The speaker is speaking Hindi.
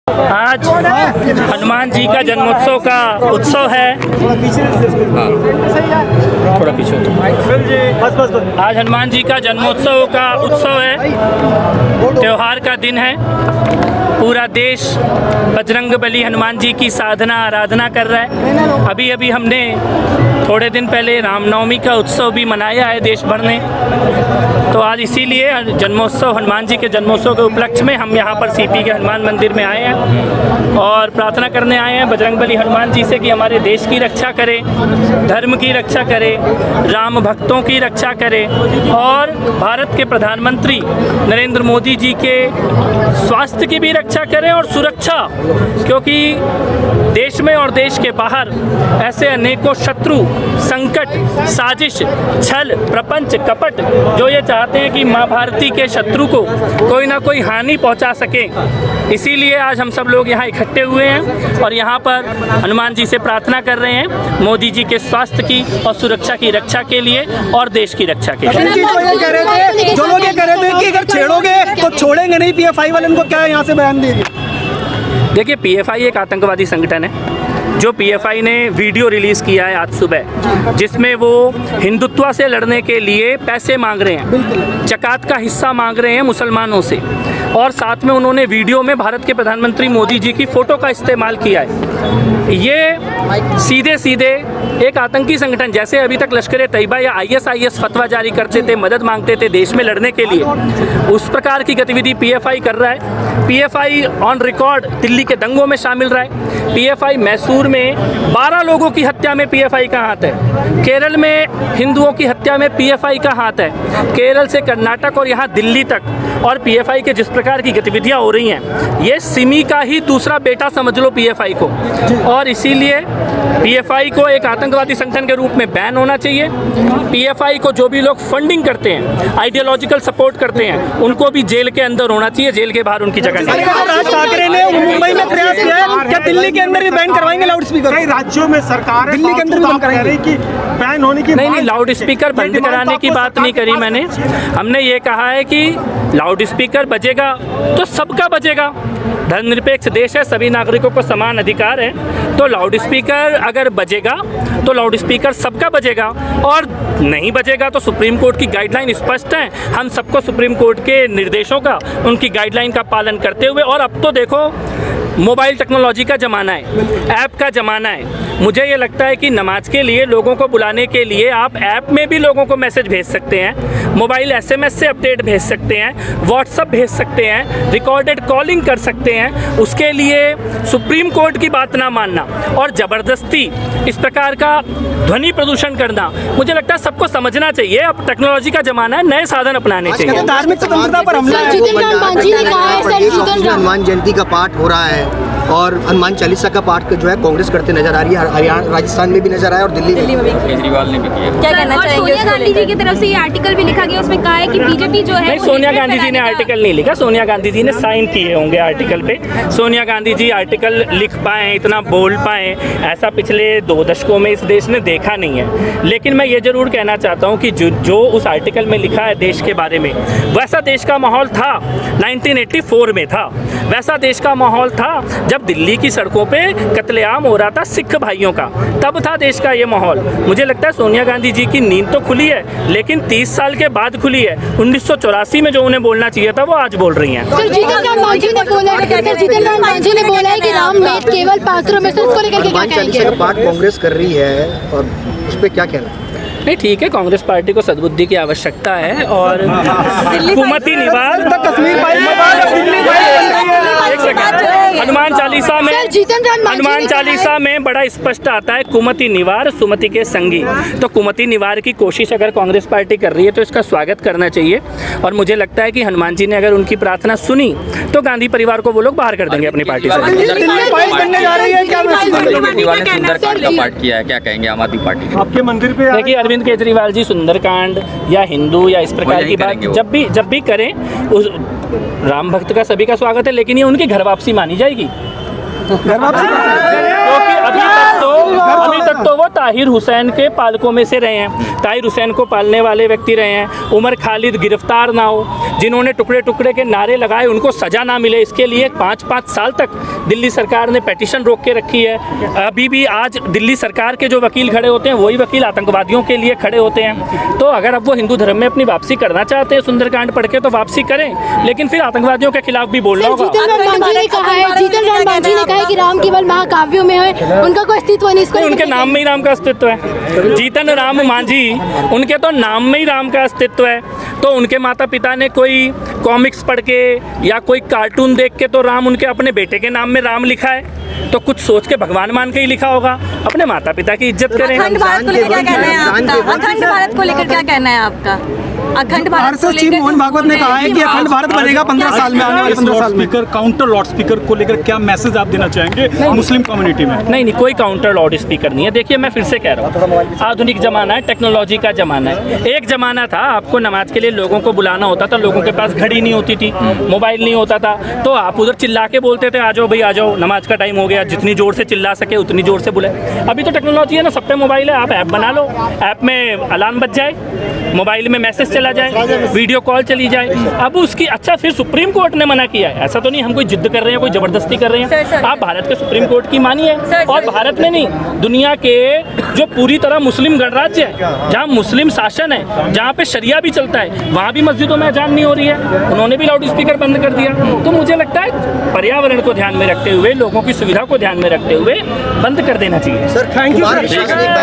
आज हनुमान जी का जन्मोत्सव का उत्सव है। थोड़ा पीछे आज हनुमान जी का जन्मोत्सव का उत्सव है, त्योहार का दिन है। पूरा देश बजरंगबली हनुमान जी की साधना आराधना कर रहा है। अभी अभी हमने थोड़े दिन पहले रामनवमी का उत्सव भी मनाया है देश भर ने। तो आज इसीलिए जन्मोत्सव, हनुमान जी के जन्मोत्सव के उपलक्ष्य में हम यहाँ पर सीपी के हनुमान मंदिर में आए हैं और प्रार्थना करने आए हैं बजरंगबली हनुमान जी से कि हमारे देश की रक्षा करें, धर्म की रक्षा करें, राम भक्तों की रक्षा करें और भारत के प्रधानमंत्री नरेंद्र मोदी जी के स्वास्थ्य की भी रक्षा करें और सुरक्षा, क्योंकि देश में और देश के बाहर ऐसे अनेकों शत्रु, संकट, साजिश, छल, प्रपंच, कपट जो ये चाहते हैं कि माँ भारती के शत्रु को कोई ना कोई हानि पहुंचा सके। इसीलिए आज हम सब लोग यहाँ इकट्ठे हुए हैं और यहाँ पर हनुमान जी से प्रार्थना कर रहे हैं मोदी जी के स्वास्थ्य की और सुरक्षा की रक्षा के लिए और देश की रक्षा के लिए। जो लोग ये कह रहे थे कि अगर छेड़ोगे तो छोड़ेंगे नहीं पीएफआई वाले, उनको क्या यहाँ से बयान देंगे? देखिए, पीएफआई एक आतंकवादी संगठन है। जो पीएफआई ने वीडियो रिलीज़ किया है आज सुबह, जिसमें वो हिंदुत्व से लड़ने के लिए पैसे मांग रहे हैं, ज़कात का हिस्सा मांग रहे हैं मुसलमानों से, और साथ में उन्होंने वीडियो में भारत के प्रधानमंत्री मोदी जी की फ़ोटो का इस्तेमाल किया है। ये सीधे सीधे एक आतंकी संगठन, जैसे अभी तक लश्कर तैयबा या आईएसआईएस फतवा जारी करते थे, मदद मांगते थे देश में लड़ने के लिए, उस प्रकार की गतिविधि पीएफआई कर रहा है। पीएफआई ऑन रिकॉर्ड दिल्ली के दंगों में शामिल रहा है। पीएफआई मैसूर में 12 लोगों की हत्या में पीएफआई का हाथ है। केरल में हिंदुओं की हत्या में पीएफआई का हाथ है। केरल से कर्नाटक और यहाँ दिल्ली तक, और पीएफआई के जिस प्रकार की गतिविधियाँ हो रही हैं, ये सिमी का ही दूसरा बेटा समझ लो पीएफआई को। और इसीलिए पीएफआई को एक आतंकवादी संगठन के रूप में बैन होना चाहिए। पीएफआई को जो भी लोग फंडिंग करते हैं, आइडियोलॉजिकल सपोर्ट करते हैं, उनको भी जेल के अंदर होना चाहिए, जेल के बाहर उनकी जगह नहीं। राज ठाकरे ने मुंबई में प्रयास किया है, क्या दिल्ली के अंदर भी बैन करवाएंगे लाउड स्पीकर? कई राज्यों में सरकार दिल्ली के अंदर भी बंद कराएंगे कि बैन होने की नहीं, लाउड स्पीकर बंद कराने की बात नहीं करी मैंने। हमने ये कहा है कि लाउड स्पीकर बजेगा तो सबका बजेगा। धर्मनिरपेक्ष देश है, सभी नागरिकों को समान अधिकार है। तो लाउड स्पीकर अगर बजेगा तो लाउड स्पीकर सबका बजेगा, और नहीं बजेगा तो सुप्रीम कोर्ट की गाइडलाइन स्पष्ट है। हम सबको सुप्रीम कोर्ट के निर्देशों का, उनकी गाइडलाइन का पालन करते हुए, और अब तो देखो मोबाइल टेक्नोलॉजी का ज़माना है, ऐप का ज़माना है। मुझे ये लगता है कि नमाज के लिए लोगों को बुलाने के लिए आप ऐप में भी लोगों को मैसेज भेज सकते हैं, मोबाइल एसएमएस से अपडेट भेज सकते हैं, व्हाट्सएप भेज सकते हैं, रिकॉर्डेड कॉलिंग कर सकते हैं। उसके लिए सुप्रीम कोर्ट की बात ना मानना और ज़बरदस्ती इस प्रकार का ध्वनि प्रदूषण करना, मुझे लगता है सबको समझना चाहिए। अब टेक्नोलॉजी का ज़माना है, नए साधन अपनाने चाहिए। धार्मिक स्वतंत्रता पर हमला है। हनुमान जयंती का पाठ हो रहा है और हनुमान चालीसा का पाठ जो है कांग्रेस करते नजर आ रही है। हरियाणा, राजस्थान में भी नजर आया और दिल्ली में केजरीवाल ने भी किया। क्या कहना चाहेंगे? सोनिया गांधी जी की तरफ से ये आर्टिकल भी लिखा गया, उसमें कहा है कि बीजेपी जो है, नहीं, सोनिया गांधी जी ने आर्टिकल नहीं लिखा, सोनिया गांधी जी ने साइन किए होंगे आर्टिकल पे। सोनिया गांधी जी आर्टिकल लिख पाए, इतना बोल पाए, ऐसा पिछले 2 दशकों में इस देश ने देखा नहीं है। लेकिन मैं ये जरूर कहना चाहता हूँ कि जो उस आर्टिकल में लिखा है देश के बारे में, वैसा देश का माहौल था 1984 में था, वैसा देश का माहौल था जब दिल्ली की सड़कों पे कत्लेआम हो रहा था सिख भाइयों का, तब था देश का ये माहौल। मुझे लगता है सोनिया गांधी जी की नींद तो खुली है, लेकिन 30 साल के बाद खुली है। 1984 में जो उन्हें बोलना चाहिए था वो आज बोल रही हैं। जीतन राम मांझी ने बोला है कि राम वेद केवल पात्रों में से, उसको लेकर के क्या कहेंगे? पाठ कांग्रेस कर रही है और उस पर क्या कहना? नहीं, ठीक है, कांग्रेस पार्टी को सद्बुद्धि की आवश्यकता है और हुकूमती निवार हनुमान चालीसा में बड़ा स्पष्ट आता है कुमति निवार सुमति के संगी। तो कुमति निवार की कोशिश अगर कांग्रेस पार्टी कर रही है तो इसका स्वागत करना चाहिए। और मुझे लगता है कि हनुमान जी ने अगर उनकी प्रार्थना सुनी तो गांधी परिवार को वो लोग बाहर कर देंगे अपनी पार्टी से। सुंदरकांड का पाठ किया है, क्या कहेंगे आम आदमी पार्टी के? आपके मंदिर पे देखिए, अरविंद केजरीवाल जी सुंदरकांड या हिंदू या इस प्रकार की बात जब भी करें, उस राम भक्त का सभी का स्वागत है, लेकिन ये उनकी घर वापसी मानी जाएगी। क्योंकि अभी तक तो वो ताहिर हुसैन के पालकों में से रहे हैं, ताहिर हुसैन को पालने वाले व्यक्ति रहे हैं। उमर खालिद गिरफ्तार ना हो, जिन्होंने टुकड़े टुकड़े के नारे लगाए उनको सजा ना मिले, इसके लिए 5-5 साल तक दिल्ली सरकार ने पेटिशन रोक के रखी है। अभी भी आज दिल्ली सरकार के जो वकील खड़े होते हैं वही वकील आतंकवादियों के लिए खड़े होते हैं। तो अगर अब वो हिंदू धर्म में अपनी वापसी करना चाहते हैं सुंदरकांड पढ़ के तो वापसी करें, लेकिन फिर आतंकवादियों के खिलाफ भी बोलना होगा। जीतन राम मांझी ने कहा है कि राम केवल महाकाव्यों में है, उनका कोई अस्तित्व नहीं। इसको उनके नाम में ही राम का अस्तित्व है। जीतन राम मांझी, उनके तो नाम में ही राम का अस्तित्व है। तो उनके माता पिता ने कोई कॉमिक्स पढ़ के या कोई कार्टून देख के तो राम उनके अपने बेटे के नाम में राम लिखा है, तो कुछ सोच के भगवान मान के ही लिखा होगा। अपने माता पिता की इज्जत करें। अखंड भारत को लेकर क्या कहना है आपका? अखंड भारत को लेकर क्या कहना है आपका? अखंड भारत को चीफ मोहन भागवत ने कहा है कि अखंड भारत बनेगा 15 साल में, आने वाले 15 साल में। स्पीकर काउंटर लाउड स्पीकर को लेकर क्या मैसेज आप देना चाहेंगे मुस्लिम कम्युनिटी में? नहीं, कोई काउंटर लाउड स्पीकर नहीं है। देखिए मैं फिर से कह रहा हूँ, आधुनिक जमाना है, टेक्नोलॉजी का जमाना है। एक जमाना था आपको नमाज के लिए लोगों को बुलाना होता था, लोगों के पास घड़ी नहीं होती थी, मोबाइल नहीं होता था, तो आप उधर चिल्ला के बोलते थे आ जाओ भाई आ जाओ, नमाज का टाइम हो गया। जितनी जोर से चिल्ला सके उतनी जोर से बुलाए। अभी तो टेक्नोलॉजी है ना, सब पे मोबाइल है, आप ऐप बना लो, ऐप में अलार्म बज जाए, मोबाइल में मैसेज चला जाए, वीडियो कॉल चली जाए। अब उसकी अच्छा फिर सुप्रीम कोर्ट ने मना किया है, ऐसा तो नहीं हम कोई जिद कर रहे हैं, कोई जबरदस्ती कर रहे हैं। आप भारत के सुप्रीम कोर्ट की मानिए, और भारत में नहीं दुनिया के जो पूरी तरह मुस्लिम गणराज्य है, जहाँ मुस्लिम शासन है, जहाँ पे शरिया भी चलता है, वहाँ भी मस्जिदों में अजान नहीं हो रही है, उन्होंने भी लाउड स्पीकर बंद कर दिया। तो मुझे लगता है पर्यावरण को ध्यान में रखते हुए, लोगों की सुविधा को ध्यान में रखते हुए बंद कर देना चाहिए। Sir thank you sir.